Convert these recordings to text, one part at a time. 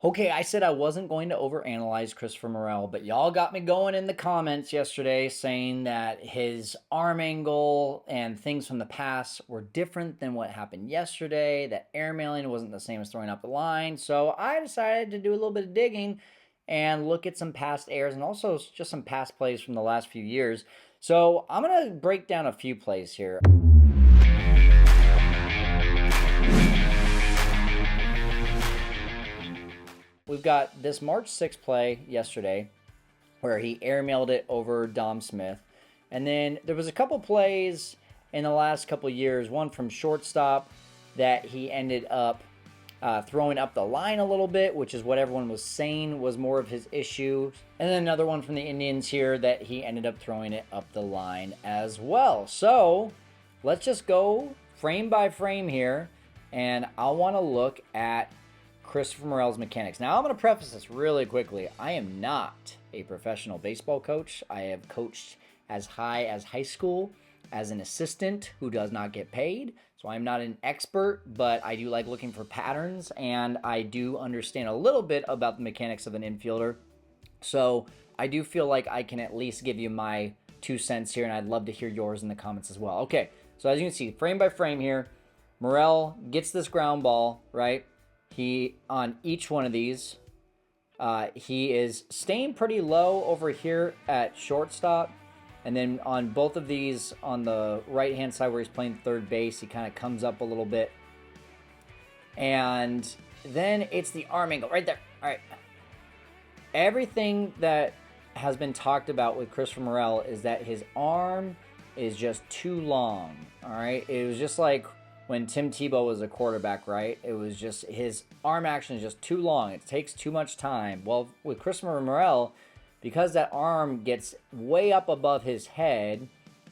Okay, I said I wasn't going to overanalyze Christopher Morel, but y'all got me going in the comments yesterday saying that his arm angle and things from the past were different than what happened yesterday, that airmailing wasn't the same as throwing up the line. So I decided to do a little bit of digging and look at some past airs and also just some past plays from the last few years. So I'm going to break down a few plays here. We've got this March 6th play yesterday where he airmailed it over Dom Smith. And then there was a couple plays in the last couple years, one from shortstop that he ended up throwing up the line a little bit, which is what everyone was saying was more of his issue. And then another one from the Indians here that he ended up throwing it up the line as well. So let's just go frame by frame here, and I want to look at Christopher Morel's mechanics. Now, I'm going to preface this really quickly. I am not a professional baseball coach. I have coached as high as high school as an assistant who does not get paid. So I'm not an expert, but I do like looking for patterns, and I do understand a little bit about the mechanics of an infielder. So I do feel like I can at least give you my 2 cents here, and I'd love to hear yours in the comments as well. Okay, so as you can see, frame by frame here, Morel gets this ground ball, right? He, on each one of these, he is staying pretty low over here at shortstop. And then on both of these, on the right-hand side where he's playing third base, he kind of comes up a little bit. And then it's the arm angle right there. All right. Everything that has been talked about with Christopher Morel is that his arm is just too long. All right. It was just like when Tim Tebow was a quarterback, right? It was just his arm action is just too long. It takes too much time. Well, with Christopher Morel, because that arm gets way up above his head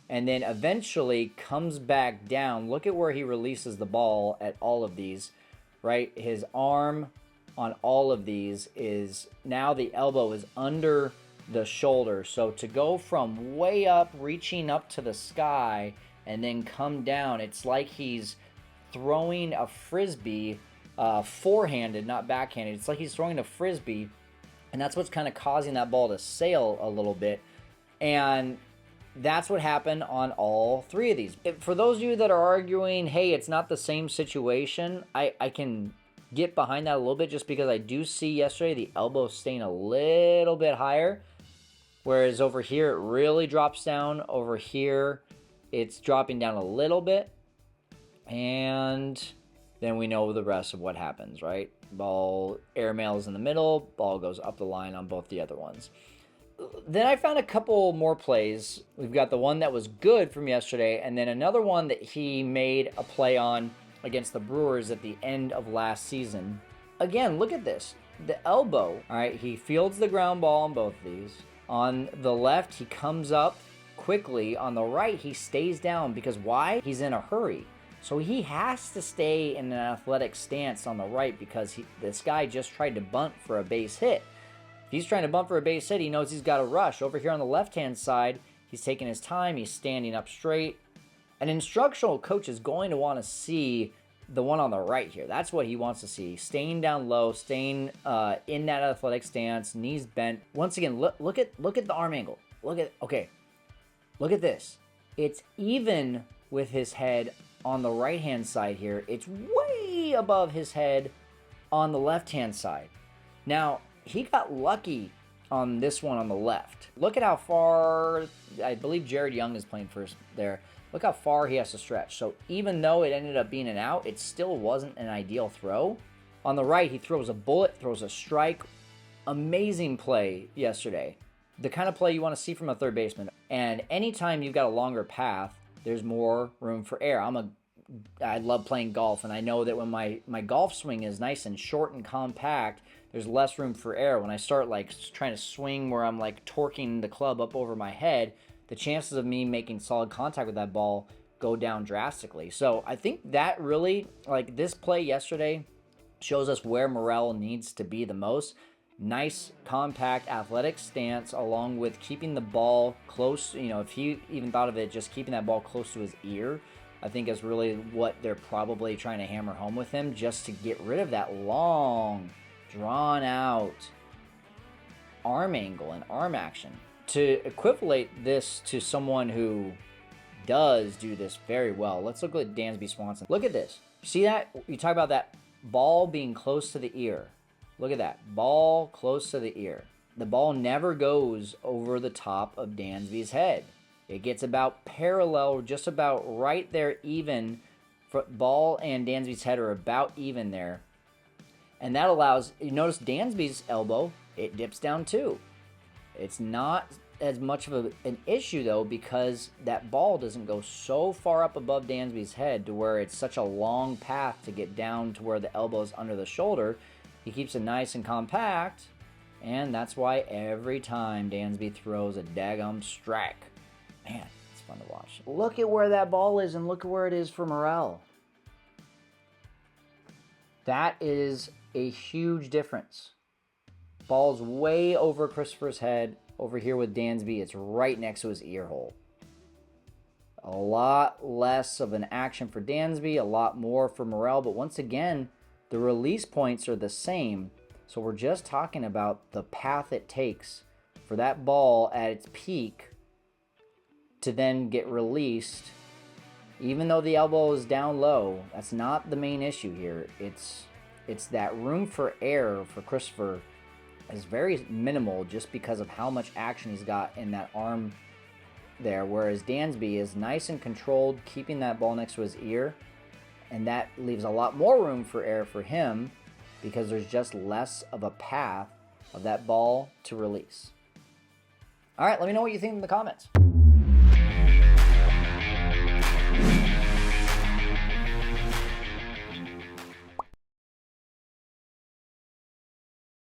and then eventually comes back down, look at where he releases the ball at all of these, right? His arm on all of these is now the elbow is under the shoulder. So to go from way up, reaching up to the sky, and then come down, it's like he's throwing a frisbee forehanded, not backhanded. It's like he's throwing a frisbee, and that's what's kind of causing that ball to sail a little bit. And that's what happened on all three of these. For those of you that are arguing, hey, it's not the same situation, I can get behind that a little bit, just because I do see yesterday the elbow staying a little bit higher, whereas over here it really drops down. Over here it's dropping down a little bit, and then we know the rest of what happens, right? Ball airmails in the middle, ball goes up the line on both the other ones. Then I found a couple more plays. We've got the one that was good from yesterday, and then another one that he made a play on against the Brewers at the end of last season. Again, look at this. The elbow, all right, he fields the ground ball on both of these. On the left, he comes up quickly. On the right, he stays down because why? He's in a hurry. So he has to stay in an athletic stance on the right because this guy just tried to bunt for a base hit. If he's trying to bunt for a base hit, he knows he's got to rush. Over here on the left-hand side, he's taking his time. He's standing up straight. An instructional coach is going to want to see the one on the right here. That's what he wants to see. Staying down low, staying in that athletic stance, knees bent. Once again, look at the arm angle. Look at this. It's even with his head on the right-hand side here. It's way above his head on the left-hand side. Now, he got lucky on this one on the left. Look at how far, I believe Jared Young is playing first there. Look how far he has to stretch. So even though it ended up being an out, it still wasn't an ideal throw. On the right, he throws a bullet, throws a strike. Amazing play yesterday. The kind of play you want to see from a third baseman. And anytime you've got a longer path, there's more room for air. I love playing golf, and I know that when my golf swing is nice and short and compact, there's less room for air. When I start like trying to swing where I'm like torquing the club up over my head, the chances of me making solid contact with that ball go down drastically. So I think that really, like this play yesterday, shows us where Morel needs to be the most. Nice, compact, athletic stance, along with keeping the ball close. You know, if he even thought of it, just keeping that ball close to his ear, I think is really what they're probably trying to hammer home with him, just to get rid of that long drawn out arm angle and arm action. To equivalent this to someone who does do this very well, let's look at Dansby Swanson. Look at this. See that? You talk about that ball being close to the ear. Look at that. Ball close to the ear. The ball never goes over the top of Dansby's head. It gets about parallel, just about right there even. Ball and Dansby's head are about even there. And that allows, you notice Dansby's elbow, it dips down too. It's not as much of an issue though, because that ball doesn't go so far up above Dansby's head to where it's such a long path to get down to where the elbow is under the shoulder. He keeps it nice and compact, and that's why every time Dansby throws a daggum strike, man, it's fun to watch. Look at where that ball is and look at where it is for Morel. That is a huge difference. Ball's way over Christopher's head. Over here with Dansby, it's right next to his ear hole. A lot less of an action for Dansby, a lot more for Morel, but once again, the release points are the same. So we're just talking about the path it takes for that ball at its peak to then get released. Even though the elbow is down low, that's not the main issue here. It's that room for error for Christopher is very minimal just because of how much action he's got in that arm there, whereas Dansby is nice and controlled, keeping that ball next to his ear, and that leaves a lot more room for error for him because there's just less of a path of that ball to release. All right, let me know what you think in the comments.